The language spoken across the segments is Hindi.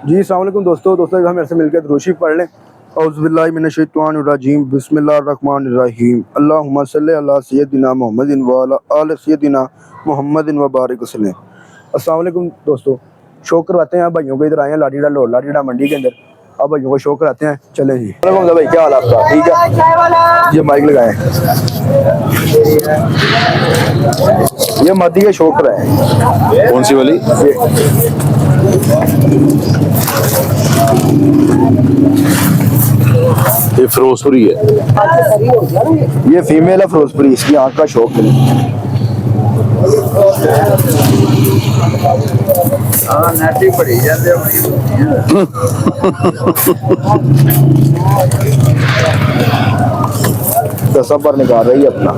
जी अस्सलाम वालेकुम दोस्तों हम मेरे से मिलकर दुरूशी पढ़ लें। औज़ुबिल्लाहि मिनश्शैतानिर्रजीम बिस्मिल्लाहिर्रहमानिर्रहीम अल्लाहुम्मा सल्लि अला सय्यदिना मुहम्मदिन व अला आलि सय्यदिना मुहम्मदिन व बारिक वसल्लम। अस्सलाम वालेकुम दोस्तों, शो करवाते हैं भाइयों को। इधर आए हैं लाडीडा मंडी के अंदर। अब भाइयों को शो कराते हैं। चलें जी। भाई क्या हाल आपका? ठीक है, ये माइक लगाए। ये मादी का शो कराए। कौन सी वाली? ये फिरोजपुरी है। ये फीमेल है फिरोजपुरी। इसकी आंख का शौक है। दसा पर निकाल रही है अपना।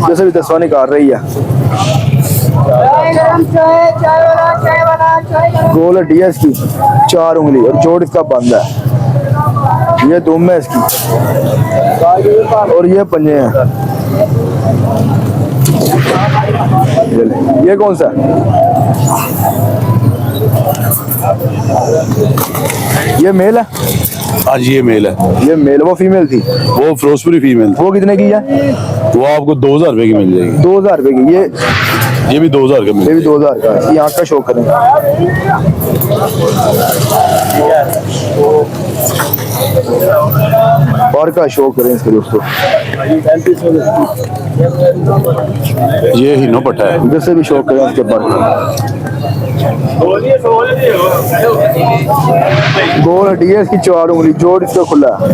जैसे भी दसवा निकाल रही है। गोल हड्डी है इसकी 4 उंगली और जोड़ इसका बंद है। ये दुम है इसकी और ये पंजे हैं। ये कौन सा है? ये मेल है। आज ये मेल है। ये मेल। वो फीमेल थी। वो फिरोजपुरी फीमेल। वो कितने की है? वो आपको 2000 रुपए की मिल जाएगी। 2000 रुपए की। ये भी 2000 का मिल ये भी जाएगी। 2000 का। इसकी आँख का शौक करें। और का शौक करें इसके दोस्तों। ये हिनो पट्टा है। इधर से भी शौक करें इसके पर। गोल हड्डी है इसकी 4 उंगली, जोड़ इसका खुला है।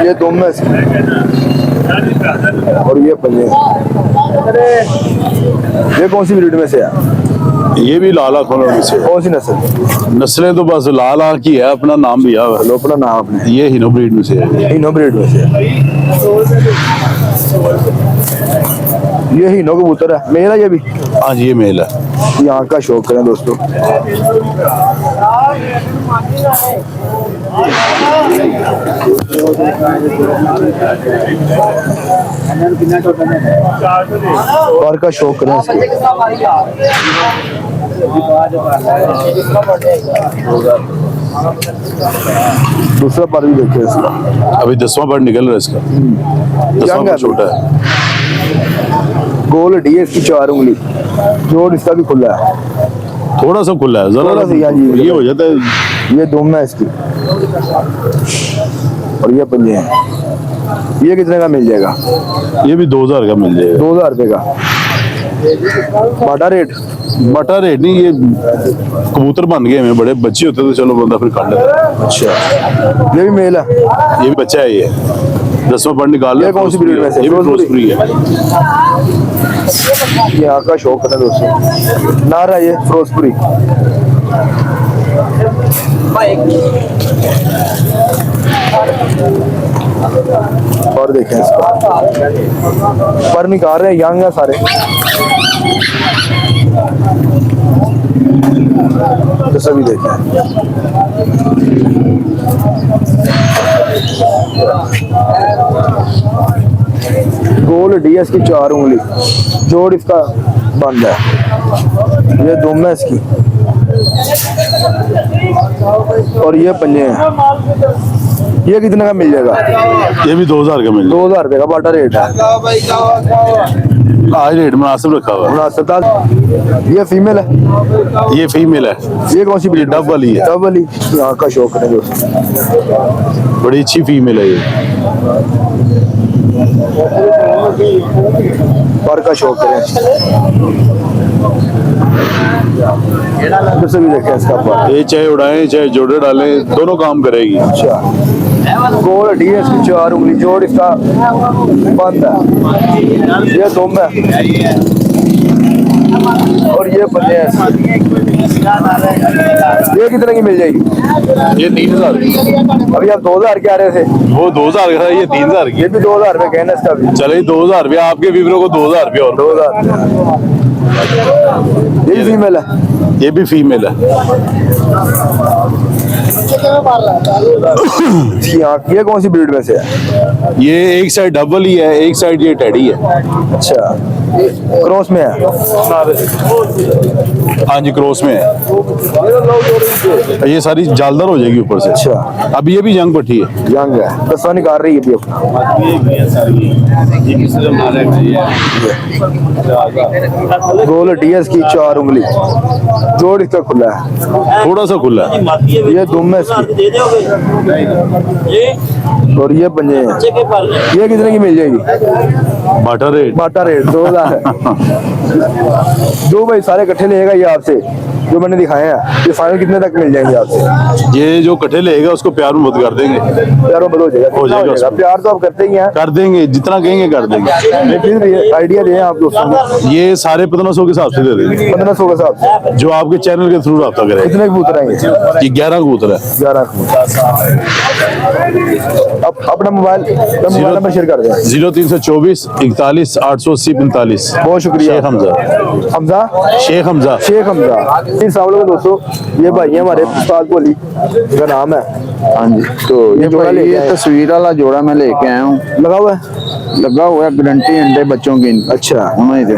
ये दुम है इसकी और ये पंजे। ये कौन सी ब्रीड में से है? ये भी लाल आंखों में से। कौन सी नस्ल? नस्लें तो बस लाल आंख की है। अपना नाम भी है। लो अपना नाम अपने। ये हिनो ब्रीड में से है। हिनो ब्रीड में से है। ये हिनो कबूतर है। मेल है ये भी। आज ये मेल है। यहाँ का शौक करें दोस्तों। और का शौक करें इसके। दूसरा पर भी देखे इसका। अभी 10वां पर निकल रहा है इसका। 10वां पर छोटा है। गोल हड्डी है इसकी 4 उंगली, जोड़ इसका भी खुला है। थोड़ा सा खुला है। थोड़ा सा ये हो जाता है। ये दुम है इसकी और ये पंजे हैं। ये कितने का मिल जाएगा? ये भी 2000 का मिल जाएगा। 2000 रुपए का। बाटा रेट? बटा रेट नहीं। ये कबूतर बन गए हैं। बड़े बच्चे होते तो चलो बंदा फिर काट लेता है। अच्छा, ये भी मेल है। ये भी बच्चा है। ये 10वां पर निकाल। ये कौन सी ब्रीड में से? ये भी फिरोजपुरी है। यहाँ का शौक है दोस्तों। नारा ये फिरोजपुरी। और देखें इसका पर निकाल रहे हैं। यंग है सारे। तो सभी देखें। गोल हड्डी है इसकी 4 उंगली, जोड़ इसका बंद है। ये दुम है इसकी और ये पंजे हैं। ये कितने का मिल जाएगा? ये भी 2000 का मिल जाएगा। 2000 रुपए का बाटा रेट है। आज रेट मुनासिब रखा हुआ है। मुनासिब। ये फीमेल है। ये फीमेल है। ये कौन सी ब्रीड? डब वाली है। डब वाली। यहाँ का शौक है दोस्तों। बड़ी अच्छी फीमेल है ये। पर का शौक करें। इधर से भी देखें इसका पर। ये चाहे उड़ाएं चाहे जोड़े डालें दोनों काम करेगी। अच्छा, गोल हड्डी है इसकी 4 उंगली, जोड़ इसका बंद है। ये दुम है और ये पंजे हैं। ये कितने की मिल जाएगी? ये 3000 की। अभी आप 2000 के आ रहे थे। वो 2000 का था। ये 3000 की। ये भी 2000 रुपए कहना इसका भी। चले 2000 रुपया आपके व्यूअरों को 2000 रुपया और 2000। ये भी फीमेल है। ये भी फीमेल है। ये कौन सी ब्रीड में से है? ये एक साइड डबल ही है, एक साइड ये टेडी है। अच्छा, क्रॉस में है। हाँ जी क्रॉस में है। ये सारी जालदार हो जाएगी ऊपर से। अच्छा, अब ये भी जंग पट्टी है। यंग है, दस्ता निकाल रही है अभी अपना। गोल हड्डी है इसकी, 4 उंगली, जोड़ इसका खुला है, थोड़ा सा खुला है। ये दुम है इसकी, और ये पंजे हैं। ये कितने की मिल जाएगी? बाटा रेट। बाटा रेट 2000 है। जो भाई सारे इकट्ठे लेगा ये आपसे, जो मैंने दिखाए हैं, ये फाइनल कितने तक मिल जाएंगे आपसे? ये जो कट्ठे लेगा उसको प्यार में मत कर देंगे। प्यार में बदल हो जाएगा, हो जाएगा कितना प्यार तो आप करते ही हैं। कर देंगे, जितना कहेंगे कर देंगे। लेकिन आइडिया दें आप दोस्तों को। ये सारे 1500 के हिसाब से दे देंगे, 1500 के साथ जो आपके चैनल के थ्रू रब्ता करेगा। कितने कबूतर आएंगे? ये 11 कबूतर है। 11 कबूतर। अब अपना मोबाइल नंबर शेयर कर दें। 0324 41 880 45। बहुत शुक्रिया शेख हमजा। हमजा, शेख हमजा। शेख हमजा। दोस्तों, ये भाई है हमारे उस्ताद कोहली, इनका नाम है। हाँ जी, तो ये जोड़ा लेके ये आए। तस्वीर वाला जोड़ा मैं लेके आया हूँ। लगा हुआ है, लगा हुआ है, गारंटी अंडे बच्चों की। अच्छा, उन्होंने दे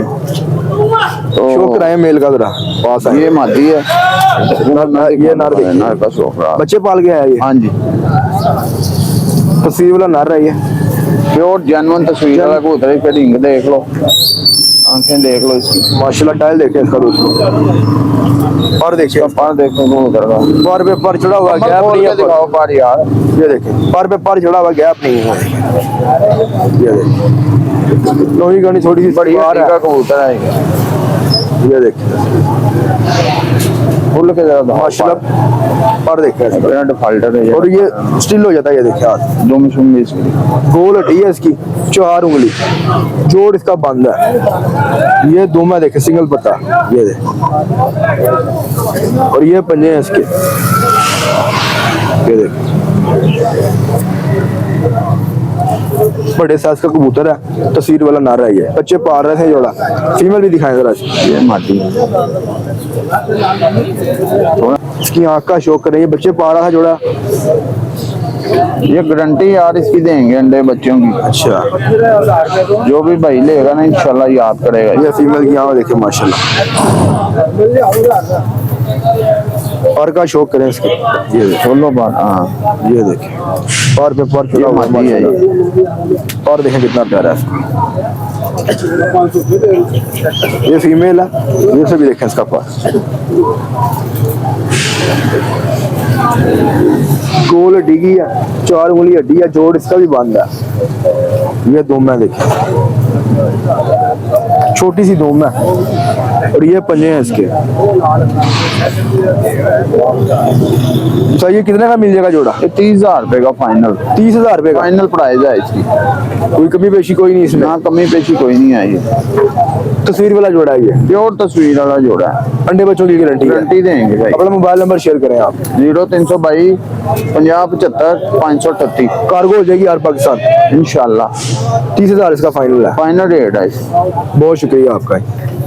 शो तो कराए मेल का जरा पास है। ये मादी है, ये नर देखिए। नर का शौक रहा। बच्चे पाल के आया ये, हाँ जी, तस्वीर वाला नर है ये। प्योर जेन्युइन तस्वीर वाला कबूतर है। इसका ढींग देख लो, आंखें देख लो इसकी, माशाल्लाह, टाइल देखे इसका दोस्तों, और देखिए पर देखो कबूतर का पर पे पर चढ़ा हुआ गैप नहीं है। दिखाओ पर यार, ये देखिए पर पे पर चढ़ा हुआ गैप नहीं है। ये देखिए लोही गनी थोड़ी सी बढ़िया बाहर है। का कबूतर है ये देखिए फुल के जरा माशाल्लाह, पर देखिए इसका। डिफॉल्टर है और ये स्टिल हो जाता है। ये देखिए हाथ, दुम शुम भी इसकी। गोल हड्डी है इसकी, 4 उंगली, जोड़ इसका बंद है। ये दुम है, देखे सिंगल पत्ता, ये देख। और ये पंजे हैं इसके, ये देख। बड़े साइज का कबूतर है, तस्वीर वाला नारा है। ये बच्चे पाल रहे थे जोड़ा, फीमेल भी दिखाएं जरा। ये मादी है। इसकी आंख का शौक कर रही है, बच्चे पाल रहा था जोड़ा। ये गारंटी यार इसकी देंगे अंडे बच्चों की। अच्छा, जो भी भाई लेगा ना इंशाल्लाह याद करेगा। ये फीमेल की आंख देखिए माशाल्लाह, पर का शौक करें इसके। ये देखिए, बोलो बात। हाँ, ये देखिए पर पे पर चढ़ा हुआ है मादी है माशाल्लाह। और देखें कितना प्यारा है इसका। ये फीमेल है, ये से भी देखें इसका पर। गोल हड्डी की है, 4 उंगली हड्डी है, जोड़ इसका भी बंद है। ये दुम है देखिए, छोटी सी दुम है। और ये पंजे हैं इसके। ये कितने का मिल जाएगा जोड़ा? ये 30,000 रुपए का फाइनल। 30,000 रुपए का फाइनल प्राइस है इसकी, कोई कमी पेशी कोई नहीं इसमें। ना कमी पेशी कोई नहीं आई है। तस्वीर वाला जोड़ा है ये, प्योर तस्वीर वाला जोड़ा है। अंडे बच्चों की गारंटी है। गारंटी देंगे भाई। अपना मोबाइल नंबर शेयर करें आप। 0322 50 75 538। कार्गो हो जाएगी यार पाकिस्तान। इंशाल्लाह 30,000 इसका फाइनल है। फाइनल रेट है इसका। बहुत शुक्रिया आपका।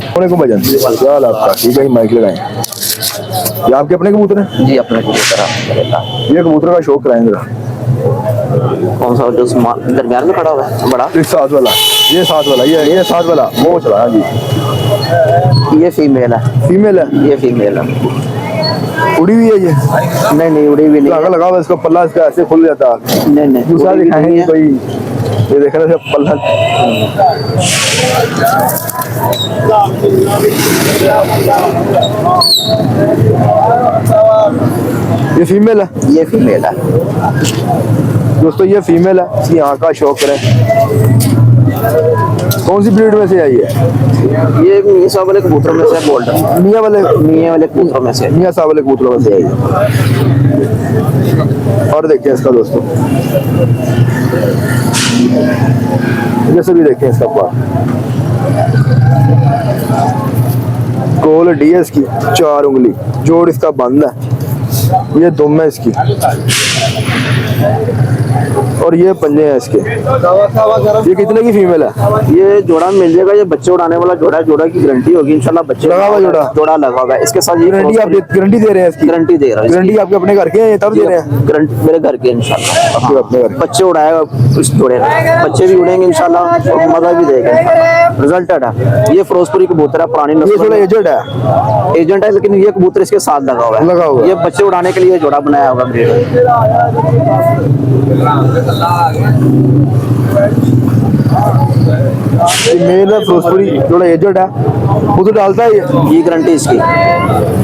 वालेकुम भजन, क्या हाल आपका? ठीक है, माइक लगाएं। ये आपके अपने कबूतर हैं? जी अपने कबूतर है। ये कबूतर का शौक कराएं जरा। कौन सा जो दरमियान में खड़ा हुआ है बड़ा? इस साथ वाला, ये साथ वाला, ये साथ वाला वो चला है जी। ये फीमेल है। फीमेल है, ये फीमेल है। उड़ी हुई है ये? नहीं उड़ी भी नहीं लगा है। लगा हुआ इसका पल्ला, इसका ऐसे खुल जाता है। नहीं दूसरा उड़ी भी दिखाएंगे नहीं है। कोई, ये देख रहे थे पल्ला। ये फीमेल है ये फीमेल है। दोस्तों, ये फीमेल है। इसकी आँख का शौक करें। कौन सी ब्रीड में से आई है? ये मियाँ साहब वाले कबूतरों में से है, गोल्डन मियाँ वाले कबूतरों में से है। मियाँ साहब वाले कबूतरों में से आई है। और देखिए इसका दोस्तों, जैसे भी देखें इसका पार, गोल हड्डी है इसकी, 4 उंगली, जोड़ इसका बंद है। ये दुम है इसकी। और ये पंजे हैं इसके। ये कितने की फीमेल है? ये जोड़ा मिल जाएगा, ये बच्चे उड़ाने वाला जोड़ा है, जोड़ा की गारंटी होगी इंशाल्लाह। बच्चे लगा हुआ जोड़ा? जोड़ा लगा हुआ है इसके साथ। ये गारंटी आप गारंटी दे रहे हैं इसकी? गारंटी दे रहा है। गारंटी आपके अपने घर के हैं तब दे रहे हैं? गारंटी मेरे घर के इंशाल्लाह। आपके अपने घर? बच्चे उड़ाएगा इस जोड़े में, बच्चे भी उड़ेंगे इंशाल्लाह और मजा भी देगा। रिजल्टेड है। ये फिरोजपुरी कबूतर है, पुरानी ये नस्ल थोड़ा में। एजेड है? एजेंट है, लेकिन ये कबूतर इसके साथ लगा हुआ है। लगा हुआ है। ये बच्चे उड़ाने के लिए जोड़ा बनाया होगा ब्रीड। ये मेल है फिरोजपुरी, थोड़ा एजेड है। वो तो डालता है ये गारंटी इसकी।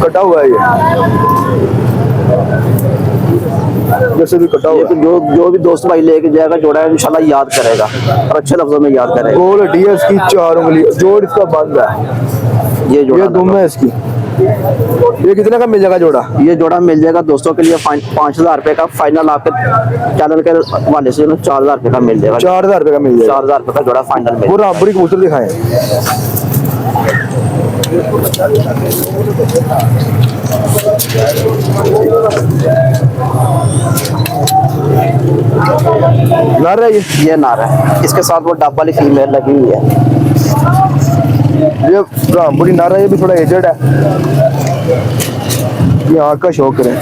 कटा हुआ है ये, जैसे भी कटा हुआ ये है। जो भी दोस्त भाई लेके जाएगा जोड़ा है इंशाल्लाह याद करेगा और अच्छे लफ्जों में याद करेगा। गोल डी इसकी 4 उंगली, जोड़ इसका बंद है। ये जोड़ा ये दुम है इसकी। ये कितने का मिल जाएगा जोड़ा? ये जोड़ा मिल जाएगा दोस्तों के लिए 5,000 रुपए का फाइनल। आपके चैनल के हवाले से 4,000 रुपए का मिल जाएगा। 4,000 रुपए का मिल जाएगा। 4,000 रुपए का जोड़ा फाइनल मिल वो रामपुरी कबूतर दिखाएं। नर है ये? ये नार है, इसके साथ वो डब वाली फीमेल लगी हुई है। ये रामपुरी नर है, ये भी थोड़ा एजेड है। ये आँख का शौक करें।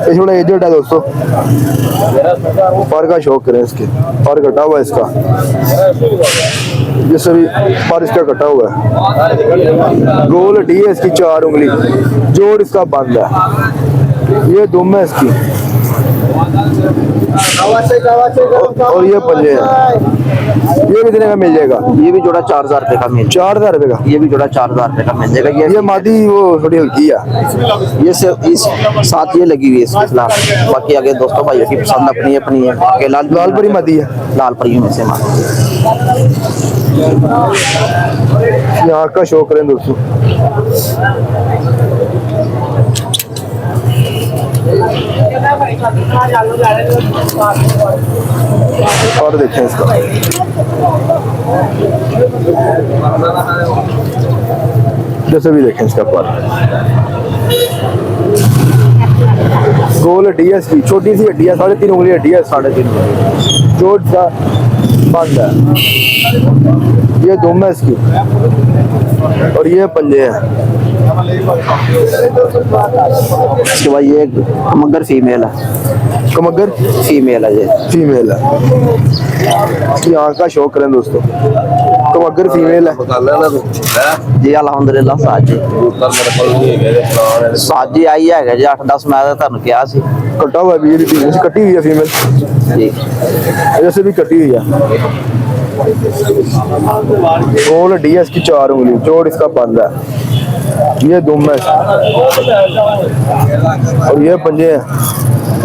ये थोड़ा एजेड है दोस्तों, पर का शौक करें इसके। पर कटा हुआ है इसका, जैसे भी पर इसका कटा हुआ है। गोल डी है इसकी 4 उंगली, जोड़ इसका बंद है। ये दुम है इसकी और ये पंजे हैं। ये कितने का मिल जाएगा? ये भी जोड़ा 4,000 रुपए का मिल 4,000 रुपए का? ये भी जोड़ा 4,000 रुपए का मिल जाएगा। ये मादी वो थोड़ी हल्की है। ये सिर्फ इस साथ ये लगी हुई है इसके खिलाफ। बाकी आगे दोस्तों भाइयों की पसंद अपनी अपनी है। के लाल परी मादी है? लाल परियों में से मादी। यहाँ का शौक करें दोस्तों। और देखें इसका, जैसे भी देखें इसका पर। गोल हड्डी है इसकी, छोटी सी हड्डी है, 3.5 उंगली हड्डी है, 3.5 जोड़ सा बंद है। ये दुम है इसकी और ये पंजे हैं। इसके बाद ये मगर फीमेल है। कमगर फीमेल है ये। फीमेल है। यहाँ का शौक करें दोस्तों, कमगर फीमेल है जी। अल्हम्दुलिल्लाह साजी आई है जी 8-10 मैं ਤੁਹਾਨੂੰ ਕਿਹਾ ਸੀ। कटा हुआ है भी, ये भी कटी हुई है फीमेल जी। जैसे भी कटी हुई है। गोल डी है इसकी 4 उंगली, जोड़ इसका बंद है। ये दुम है और ये पंजे हैं।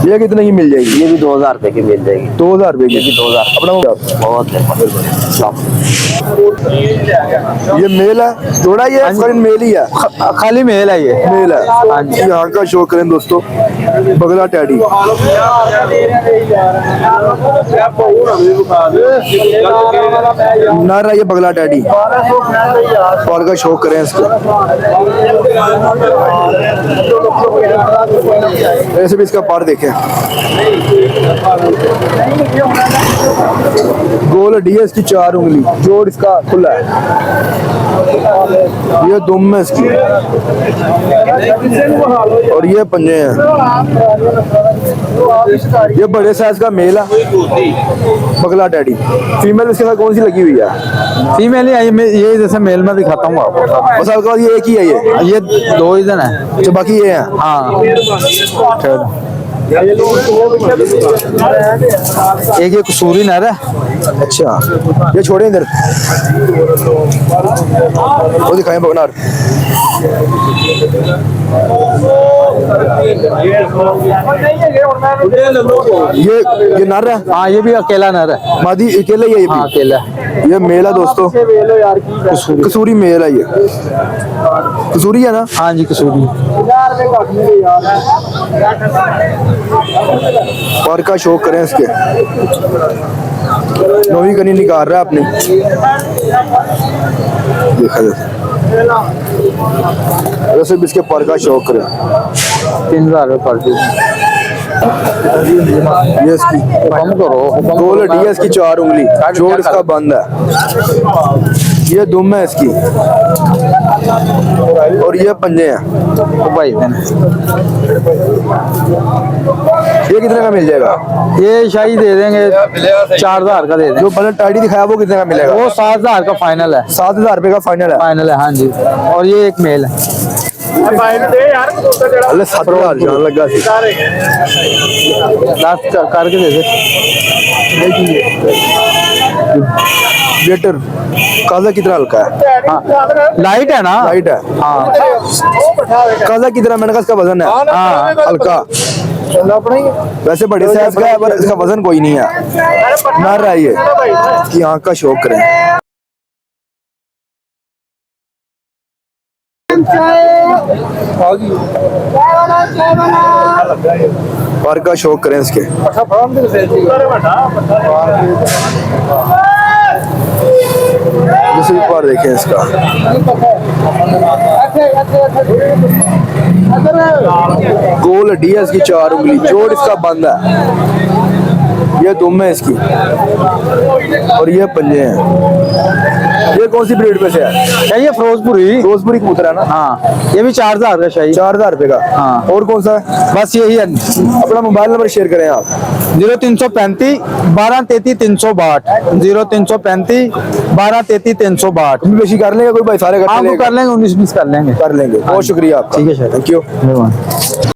ये कितने की मिल जाएगी? ये भी 2,000 रुपए की मिल जाएगी। 2,000 रुपए की? 2,000 अपना बहुत है। ये मेल है जोड़ा? ये खाली मेल ही है? खाली मेल है ये। मेल है। यहाँ का शौक करें दोस्तों, बगला टैडी। नर है ये बगला टैडी, पाल का शौक करें इसको। ऐसे भी इसका पार देखें। गोल डी है इसकी 4 उंगली, जोड़ इसका खुला है। ये दुम है इसकी और ये पंजे हैं। ये बड़े साइज का मेल है बगला डैडी। फीमेल इसके साथ कौन सी लगी हुई है? फीमेल ही आई। ये जैसे मेल में दिखाता हूँ आपको। बस आपके पास ये एक ही है? ये 2 ही दिन है। अच्छा, बाकी ये है? हाँ, एक ये कसूरी नर है। अच्छा, ये छोड़े इधर, वो दिखाएं बगनार। ये नर है? हाँ, ये भी अकेला नर है। मादी अकेला ही है? ये हाँ, भी अकेला। ये मेल है दोस्तों, कसूरी मेल है। ये कसूरी है ना? हाँ जी, कसूरी। पर का शौक करें इसके। नौवीं कनी निकाल रहा है अपने, देखा वैसे भी इसके पर का शौक करें। 3000 रुपये कर दीजिए। ये इसकी कम करो, गोल हड्डी है इसकी 4 उंगली, जोड़ इसका बंद है। ये दुम है इसकी और ये पंजे हैं। तो भाई ये कितने का मिल जाएगा? ये शाही दे देंगे 4000 का दे देंगे। जो बल्ले टाइडी दिखाया वो कितने का मिलेगा? वो 7000 का फाइनल है। 7000 रुपए का फाइनल है। फाइनल है, हाँ जी। और ये एक मेल है। अल्ले 7000 जान लगा सी। लास्ट करके दे दे। वेटर काजा कितना हल्का है? हाँ लाइट है ना? लाइट है। हाँ काजा कितना? मैंने कहा इसका वजन है हाँ हल्का। वैसे बड़े साइज का है पर इसका वजन कोई नहीं है। नर है ये, इसकी आंख का शौक करें। पर का शौक करें इसके। दूसरी बार देखें इसका। गोल हड्डी है इसकी 4 उंगली, जोड़ इसका बंद है। ये दुम है इसकी और ये पंजे हैं। ये कौन सी ब्रीड पे से है? ये फिरोजपुरी। फिरोजपुरी कबूतर है ना? हाँ ये भी 4000 का शाही। 4000 रुपए का। हाँ। और कौन सा है? बस यही है। अपना मोबाइल नंबर शेयर करें आप। 0335 12 33 362 0335 12 33 362। कमी बेशी कर लेंगे कोई भाई? सारे आपको कर लेंगे, 19-20 कर लेंगे। कर लेंगे। बहुत शुक्रिया आपका। ठीक है सर। Thank you. मेहरबानी।